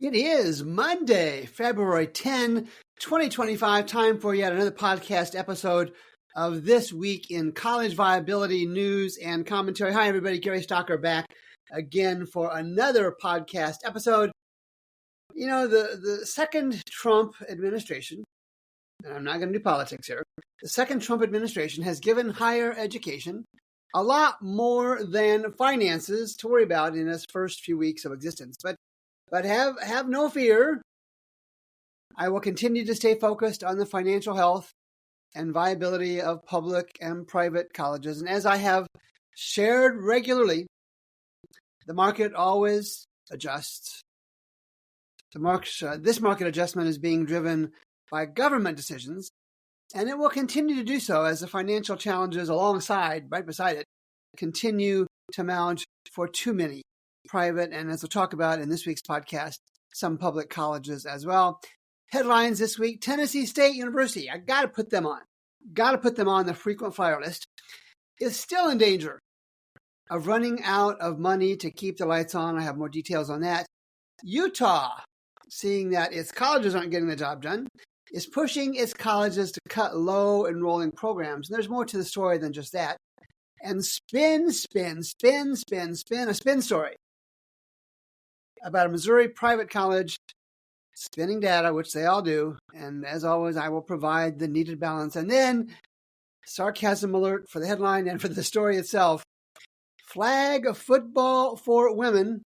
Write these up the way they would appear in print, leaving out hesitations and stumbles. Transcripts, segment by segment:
It is Monday, February 10, 2025. Time for yet another podcast episode of This Week in College Viability News and Commentary. Hi, everybody. Gary Stocker back again for another podcast episode. You know, the second Trump administration, and I'm not going to do politics here, the second Trump administration has given higher education a lot more than finances to worry about in its first few weeks of existence. But have no fear. I will continue to stay focused on the financial health and viability of public and private colleges. And as I have shared regularly, the market always adjusts. This market adjustment is being driven by government decisions, and it will continue to do so as the financial challenges right beside it, continue to mount for too many private, and as we'll talk about in this week's podcast, some public colleges as well. Headlines this week: Tennessee State University, I got to put them on the frequent flyer list, is still in danger of running out of money to keep the lights on. I have more details on that. Utah, seeing that its colleges aren't getting the job done, is pushing its colleges to cut low-enrolling programs. And there's more to the story than just that. And a spin story about a Missouri private college spinning data, which they all do. And as always, I will provide the needed balance. And then sarcasm alert for the headline and for the story itself. Flag football for women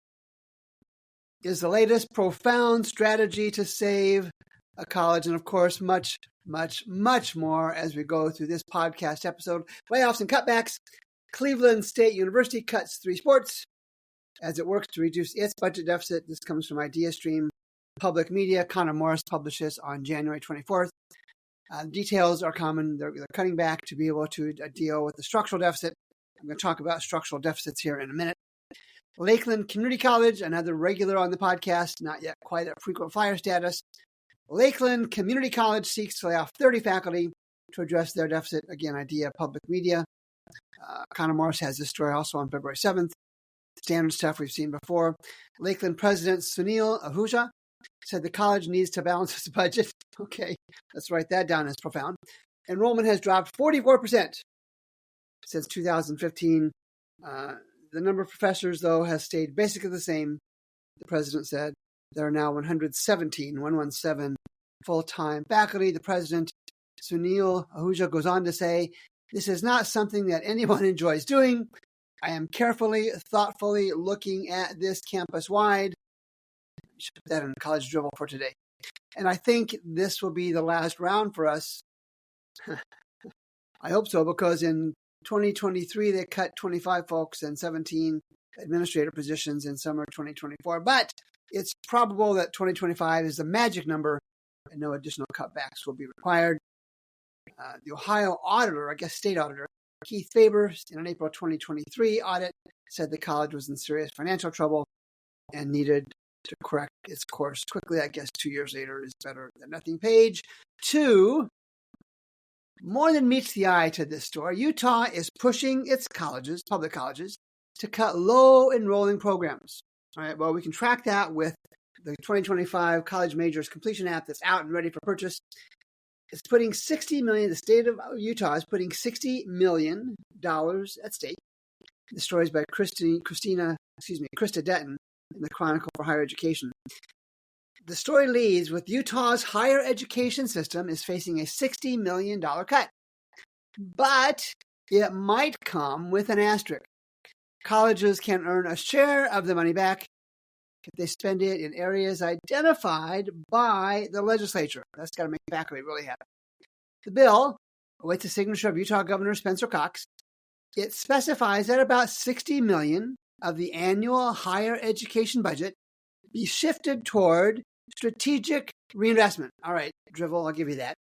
is the latest profound strategy to save a college. And of course, much more as we go through this podcast episode. Layoffs and cutbacks. Cleveland State University cuts 3 sports as it works to reduce its budget deficit. This comes from IdeaStream Public Media. Connor Morris publishes on January 24th. Details are common. They're cutting back to be able to deal with the structural deficit. I'm going to talk about structural deficits here in a minute. Lakeland Community College, another regular on the podcast, not yet quite at frequent flyer status. Lakeland Community College seeks to lay off 30 faculty to address their deficit. Again, Idea Public Media. Connor Morris has this story also on February 7th. Standard stuff we've seen before. Lakeland President Sunil Ahuja said the college needs to balance its budget. Okay, let's write that down as profound. Enrollment has dropped 44% since 2015. The number of professors, though, has stayed basically the same. The president said there are now 117 full-time faculty. The president, Sunil Ahuja, goes on to say, "This is not something that anyone enjoys doing. I am carefully, thoughtfully looking at this campus-wide." You should put that in the college dribble for today. And I think this will be the last round for us. I hope so, because in 2023, they cut 25 folks and 17 administrator positions in summer 2024. But it's probable that 2025 is the magic number and no additional cutbacks will be required. The Ohio auditor, state auditor, Keith Faber, in an April 2023 audit, said the college was in serious financial trouble and needed to correct its course quickly. 2 years later is better than nothing. Page 2. More than meets the eye to this story. Utah is pushing its colleges, public colleges, to cut low-enrolling programs. All right, well, we can track that with the 2025 College Majors Completion app that's out and ready for purchase. It's putting $60 million, the state of Utah is putting $60 million at stake. The story is by Krista Denton in the Chronicle for Higher Education. The story leads with Utah's higher education system is facing a $60 million cut. But it might come with an asterisk. Colleges can earn a share of the money back if they spend it in areas identified by the legislature. That's got to make faculty really happy. The bill awaits the signature of Utah Governor Spencer Cox. It specifies that about $60 million of the annual higher education budget be shifted toward strategic reinvestment. All right, drivel, I'll give you that.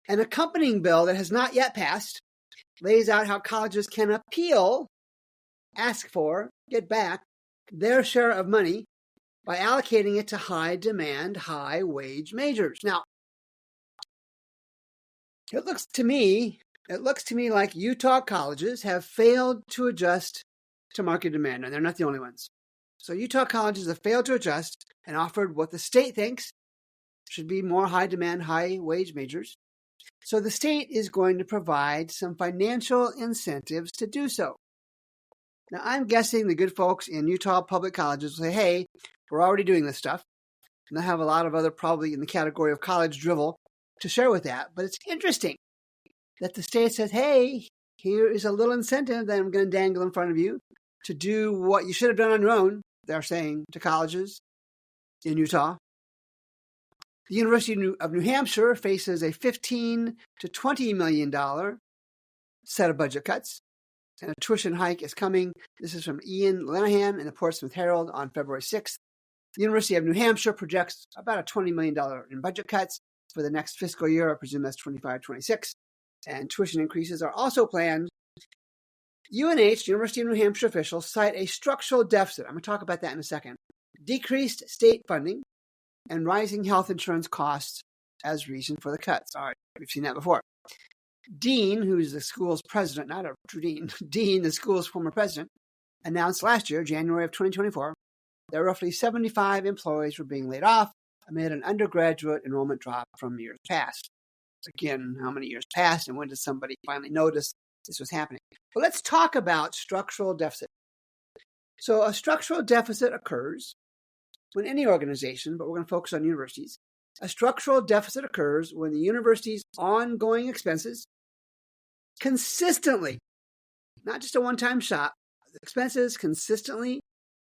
An accompanying bill that has not yet passed lays out how colleges can appeal, ask for, get back their share of money by allocating it to high-demand, high-wage majors. Now, it looks to me like Utah colleges have failed to adjust to market demand, and they're not the only ones. So Utah colleges have failed to adjust and offered what the state thinks should be more high-demand, high-wage majors. So the state is going to provide some financial incentives to do so. Now, I'm guessing the good folks in Utah public colleges will say, hey, we're already doing this stuff. And they'll have a lot of other, probably in the category of college drivel, to share with that. But it's interesting that the state says, hey, here is a little incentive that I'm going to dangle in front of you to do what you should have done on your own, they're saying to colleges in Utah. The University of New Hampshire faces a $15 to $20 million set of budget cuts, and a tuition hike is coming. This is from Ian Lenahan in the Portsmouth Herald on February 6th. The University of New Hampshire projects about a $20 million in budget cuts for the next fiscal year. I presume that's 25-26. And tuition increases are also planned. UNH, University of New Hampshire officials, cite a structural deficit. I'm going to talk about that in a second. Decreased state funding and rising health insurance costs as reason for the cuts. All right, we've seen that before. Dean, who's the school's president, not a true dean, Dean, the school's former president, announced last year, January of 2024, that roughly 75 employees were being laid off amid an undergraduate enrollment drop from years past. Again, how many years passed and when did somebody finally notice this was happening? Well, let's talk about structural deficit. So a structural deficit occurs when any organization, but we're going to focus on universities, a structural deficit occurs when the university's ongoing expenses consistently, not just a one-time shot, expenses consistently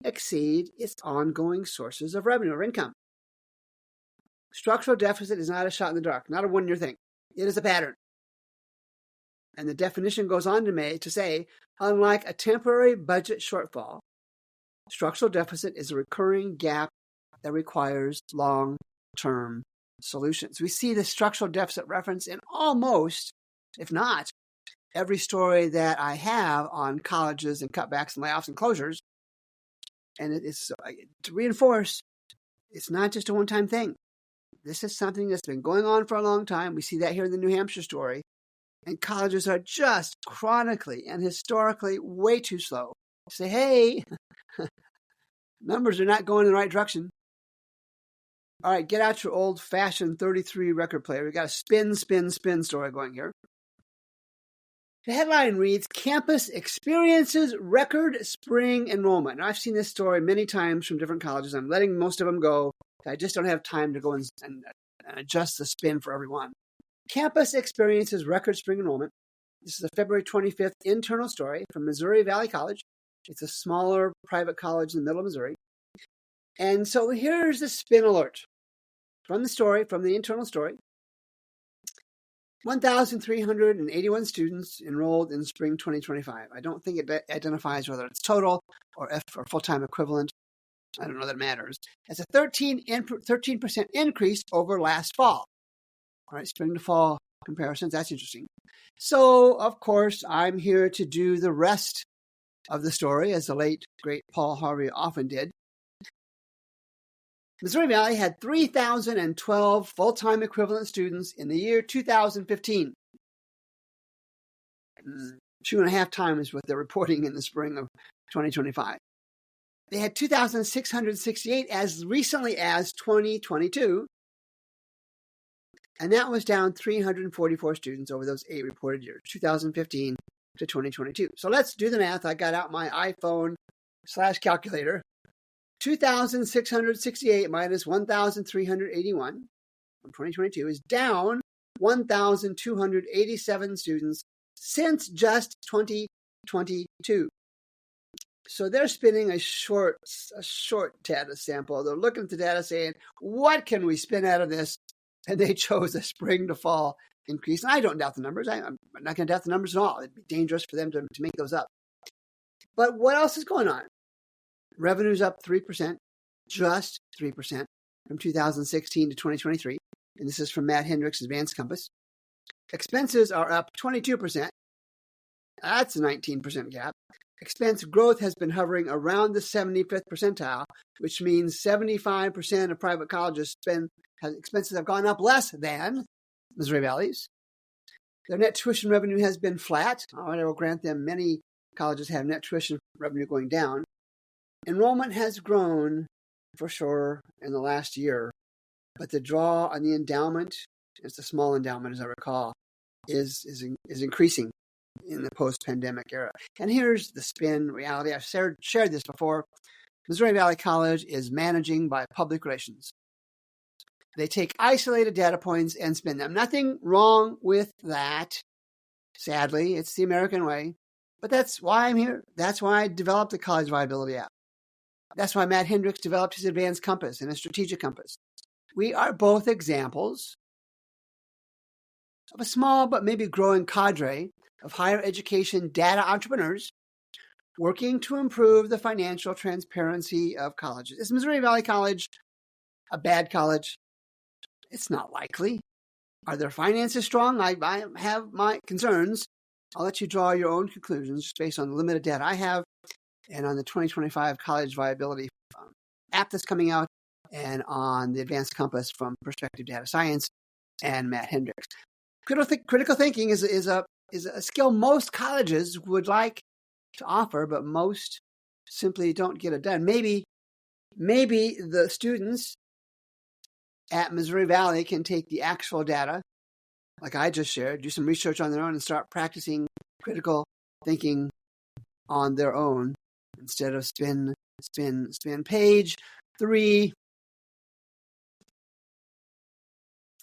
exceed its ongoing sources of revenue or income. Structural deficit is not a shot in the dark, not a one-year thing. It is a pattern. And the definition goes on to say, unlike a temporary budget shortfall, structural deficit is a recurring gap that requires long-term solutions. We see the structural deficit reference in almost, if not, every story that I have on colleges and cutbacks and layoffs and closures. And it is to reinforce, it's not just a one-time thing. This is something that's been going on for a long time. We see that here in the New Hampshire story. And colleges are just chronically and historically way too slow to say, hey, numbers are not going in the right direction. All right, get out your old-fashioned 33 record player. We got a spin story going here. The headline reads, Campus Experiences Record Spring Enrollment. Now, I've seen this story many times from different colleges. I'm letting most of them go. I just don't have time to go and adjust the spin for everyone. Campus Experiences Record Spring Enrollment. This is a February 25th internal story from Missouri Valley College. It's a smaller private college in the middle of Missouri. And so here's the spin alert from the story, from the internal story. 1,381 students enrolled in spring 2025. I don't think it identifies whether it's total or full-time equivalent. I don't know that it matters. It's a 13% increase over last fall. All right, spring to fall comparisons, that's interesting. So, of course, I'm here to do the rest of the story, as the late, great Paul Harvey often did. Missouri Valley had 3,012 full-time equivalent students in the year 2015. 2.5 times what they're reporting in the spring of 2025. They had 2,668 as recently as 2022, and that was down 344 students over those 8 reported years, 2015 to 2022. So let's do the math. I got out my iPhone/calculator. 2,668 minus 1,381 from 2022 is down 1,287 students since just 2022. So they're spinning a short data sample. They're looking at the data saying, what can we spin out of this? And they chose a spring to fall increase. And I don't doubt the numbers. I'm not going to doubt the numbers at all. It'd be dangerous for them to make those up. But what else is going on? Revenue's up 3%, just 3% from 2016 to 2023. And this is from Matt Hendricks' Advanced Compass. Expenses are up 22%. That's a 19% gap. Expense growth has been hovering around the 75th percentile, which means 75% of private colleges expenses have gone up less than Missouri Valley's. Their net tuition revenue has been flat. I will grant them many colleges have net tuition revenue going down. Enrollment has grown for sure in the last year, but the draw on the endowment, it's a small endowment as I recall, is increasing in the post-pandemic era. And here's the spin reality. I've shared this before. Missouri Valley College is managing by public relations. They take isolated data points and spin them. Nothing wrong with that. Sadly, it's the American way. But that's why I'm here. That's why I developed the College Viability app. That's why Matt Hendricks developed his Advanced Compass and his Strategic Compass. We are both examples of a small but maybe growing cadre of higher education data entrepreneurs working to improve the financial transparency of colleges. Is Missouri Valley College a bad college? It's not likely. Are their finances strong? I have my concerns. I'll let you draw your own conclusions just based on the limited data I have and on the 2025 College Viability app that's coming out and on the Advanced Compass from Perspective Data Science and Matt Hendricks. Critical thinking is a skill most colleges would like to offer, but most simply don't get it done. Maybe the students at Missouri Valley can take the actual data, like I just shared, do some research on their own and start practicing critical thinking on their own instead of spin. Page 3.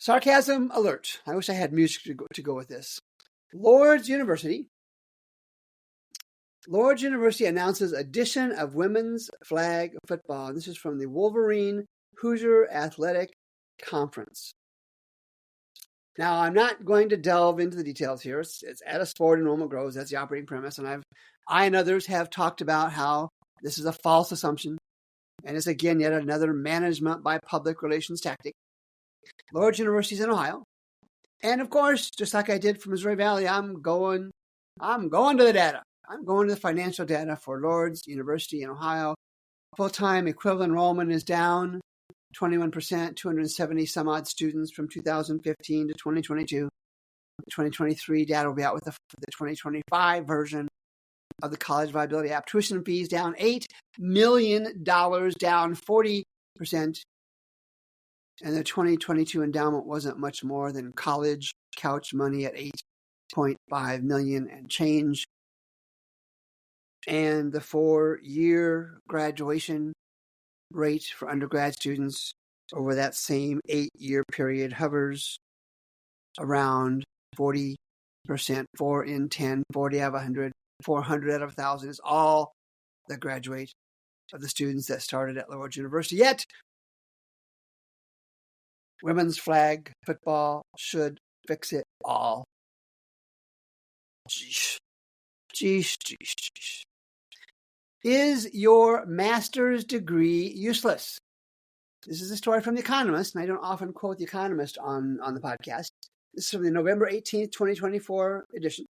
Sarcasm alert. I wish I had music to go with this. Lourdes University announces addition of women's flag football. This is from the Wolverine Hoosier Athletic Conference. Now, I'm not going to delve into the details here. It's at a sport in Normal Groves. That's the operating premise. And I and others have talked about how this is a false assumption. And it's, again, yet another management by public relations tactic. Lourdes University is in Ohio. And, of course, just like I did for Missouri Valley, I'm going to the data. I'm going to the financial data for Lourdes University in Ohio. Full-time equivalent enrollment is down 21%, 270 some odd students from 2015 to 2022. The 2023 data will be out with the 2025 version of the College Viability app. Tuition fees down $8 million, down 40%. And the 2022 endowment wasn't much more than college couch money at $8.5 million and change. And the 4-year graduation rate for undergrad students over that same 8-year period hovers around 40%, 4 in 10, 40 out of 100, 400 out of 1,000 is all that graduate of the students that started at Lourdes University. Yet, women's flag football should fix it all. Jeez. Is your master's degree useless? This is a story from The Economist, and I don't often quote The Economist on the podcast. This is from the November 18th, 2024 edition.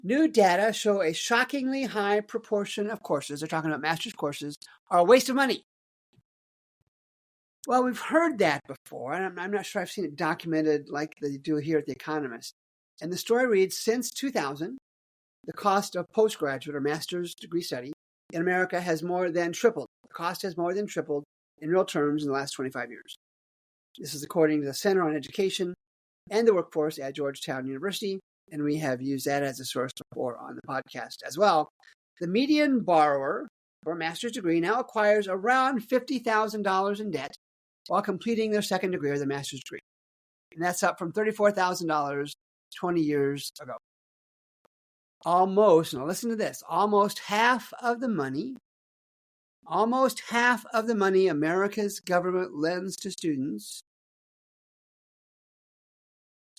New data show a shockingly high proportion of courses, they're talking about master's courses, are a waste of money. Well, we've heard that before, and I'm not sure I've seen it documented like they do here at The Economist. And the story reads, since 2000, the cost of postgraduate or master's degree study in America has more than tripled. The cost has more than tripled in real terms in the last 25 years. This is according to the Center on Education and the Workforce at Georgetown University, and we have used that as a source before on the podcast as well. The median borrower for a master's degree now acquires around $50,000 in debt while completing their second degree or their master's degree. And that's up from $34,000 20 years ago. Almost, now listen to this, almost half of the money America's government lends to students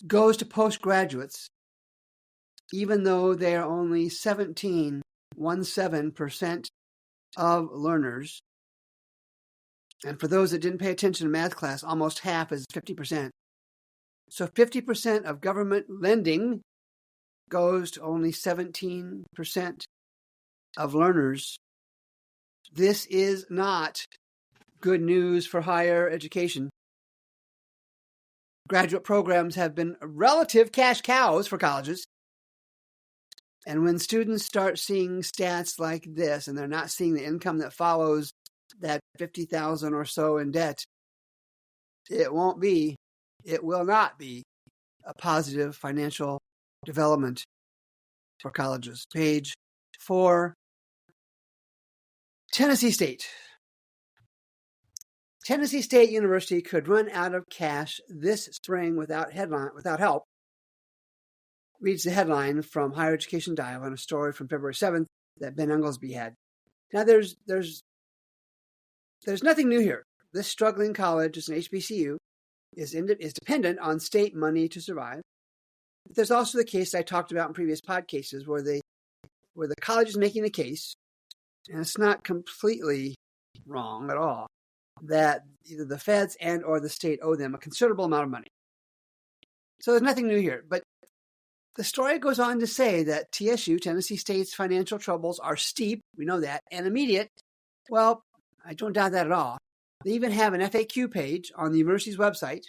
goes to postgraduates, even though they are only 17% of learners. And for those that didn't pay attention to math class, almost half is 50%. So 50% of government lending goes to only 17% of learners. This is not good news for higher education. Graduate programs have been relative cash cows for colleges. And when students start seeing stats like this, and they're not seeing the income that follows that 50,000 or so in debt, it will not be a positive financial development for colleges. Page 4, Tennessee State. Tennessee State University could run out of cash this spring without help, reads the headline from Higher Education Dial on a story from February 7th that Ben Unglesby had. Now, there's nothing new here. This struggling college is an HBCU, is dependent on state money to survive. But there's also the case I talked about in previous podcasts where the college is making the case, and it's not completely wrong at all, that either the feds and or the state owe them a considerable amount of money. So there's nothing new here. But the story goes on to say that TSU, Tennessee State's financial troubles are steep, we know that, and immediate. Well, I don't doubt that at all. They even have an FAQ page on the university's website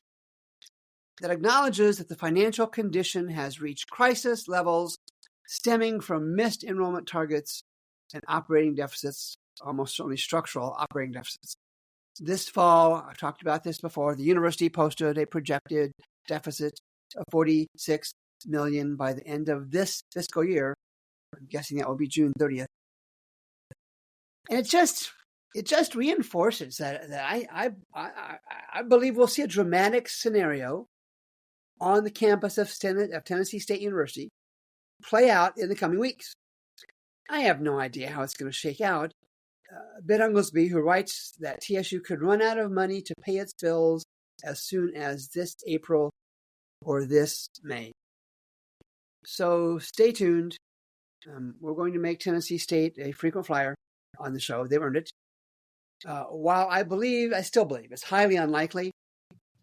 that acknowledges that the financial condition has reached crisis levels stemming from missed enrollment targets and operating deficits, almost certainly structural operating deficits. This fall, I've talked about this before, the university posted a projected deficit of $46 million by the end of this fiscal year. I'm guessing that will be June 30th. And it just reinforces that I believe we'll see a dramatic scenario on the campus of Tennessee State University play out in the coming weeks. I have no idea how it's going to shake out. Ben Unglesby, who writes that TSU could run out of money to pay its bills as soon as this April or this May. So stay tuned. We're going to make Tennessee State a frequent flyer on the show. They've earned it. While I still believe it's highly unlikely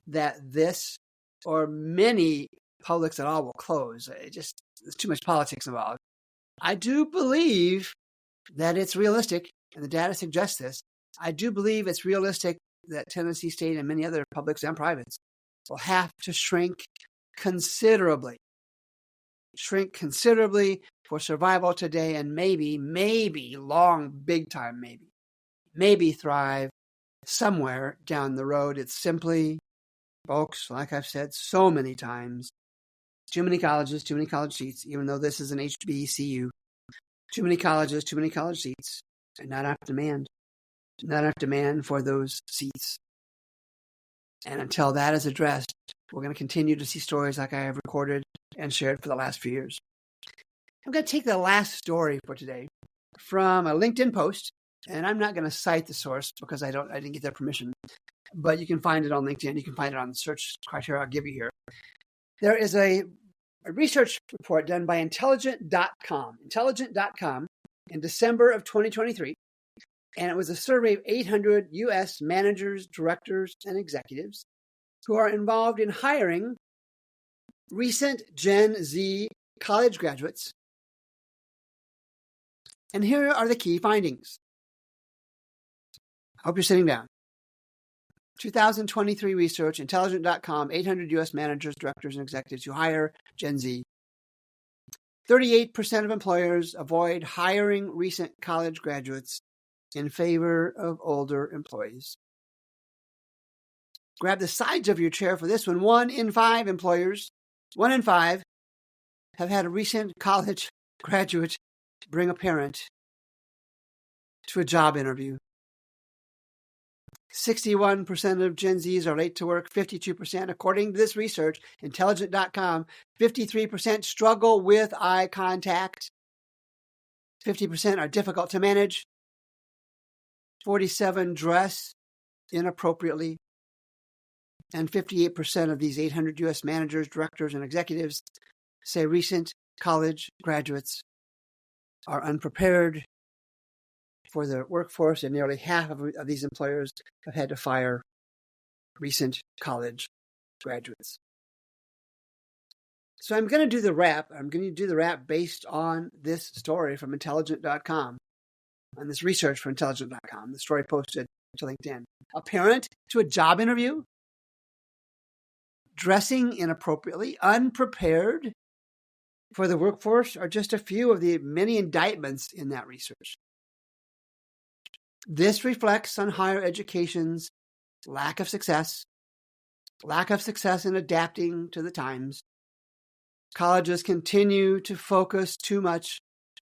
that this or many publics at all will close. There's too much politics involved. I do believe that it's realistic, and the data suggests this. I do believe it's realistic that Tennessee State and many other publics and privates will have to shrink considerably for survival today, and maybe big time, maybe thrive somewhere down the road. It's simply, folks, like I've said so many times, too many colleges, too many college seats, even though this is an HBCU. Too many colleges, too many college seats, and not enough demand. Not enough demand for those seats. And until that is addressed, we're going to continue to see stories like I have recorded and shared for the last few years. I'm going to take the last story for today from a LinkedIn post, and I'm not going to cite the source because I didn't get their permission, but you can find it on LinkedIn. You can find it on the search criteria I'll give you here. There is a research report done by Intelligent.com in December of 2023, and it was a survey of 800 U.S. managers, directors, and executives who are involved in hiring recent Gen Z college graduates. And here are the key findings. I hope you're sitting down. 2023 research, Intelligent.com, 800 U.S. managers, directors, and executives who hire Gen Z. 38% of employers avoid hiring recent college graduates in favor of older employees. Grab the sides of your chair for this one. 1 in 5 employers, 1 in 5, have had a recent college graduate bring a parent to a job interview. 61% of Gen Zs are late to work, 52%. According to this research, Intelligent.com, 53% struggle with eye contact. 50% are difficult to manage. 47% dress inappropriately. And 58% of these 800 U.S. managers, directors, and executives say recent college graduates are unprepared for the workforce, and nearly half of these employers have had to fire recent college graduates. So I'm going to do the wrap. I'm going to do the wrap based on this story from Intelligent.com, on this research from Intelligent.com, the story posted to LinkedIn. A parent to a job interview, dressing inappropriately, unprepared for the workforce are just a few of the many indictments in that research. This reflects on higher education's lack of success in adapting to the times. Colleges continue to focus too much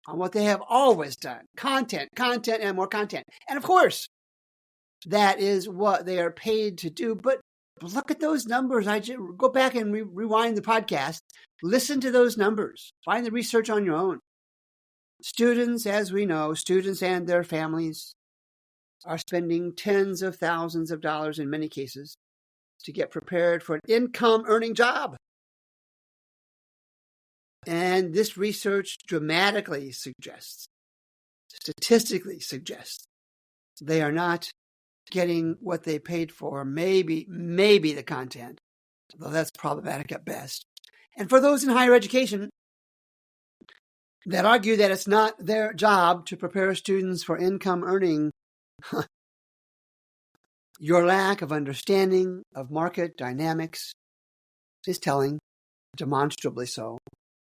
on what they have always done. Content, and more content. And of course, that is what they are paid to do. But look at those numbers. I just go back and rewind the podcast. Listen to those numbers. Find the research on your own. Students, as we know, students and their families are spending tens of thousands of dollars in many cases to get prepared for an income-earning job. And this research dramatically statistically suggests, they are not getting what they paid for, maybe the content, though that's problematic at best. And for those in higher education that argue that it's not their job to prepare students for income earning, your lack of understanding of market dynamics is telling, demonstrably so.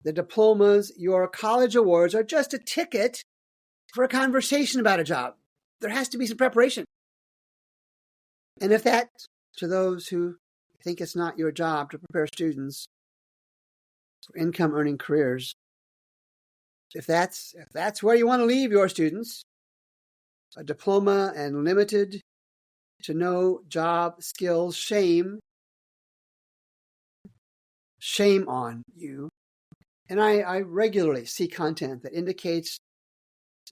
The diplomas, your college awards, are just a ticket for a conversation about a job. There has to be some preparation. And if that, to those who think it's not your job to prepare students for income-earning careers, if that's where you want to leave your students, a diploma and limited to no job skills, shame on you. And I regularly see content that indicates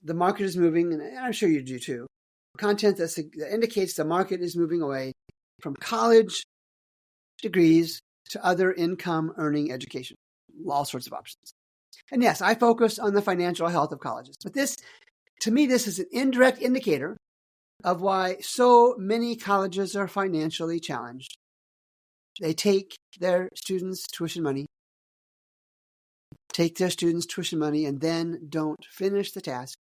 the market is moving, and I'm sure you do too. Content that indicates the market is moving away from college degrees to other income-earning education, all sorts of options. And yes, I focus on the financial health of colleges, but to me, this is an indirect indicator of why so many colleges are financially challenged. They take their students' tuition money, and then don't finish the task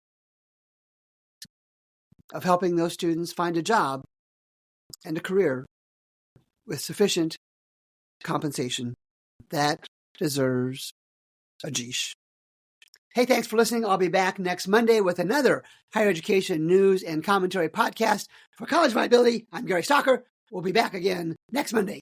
of helping those students find a job and a career with sufficient compensation that deserves a geesh. Hey, thanks for listening. I'll be back next Monday with another higher education news and commentary podcast for College Viability. I'm Gary Stocker. We'll be back again next Monday.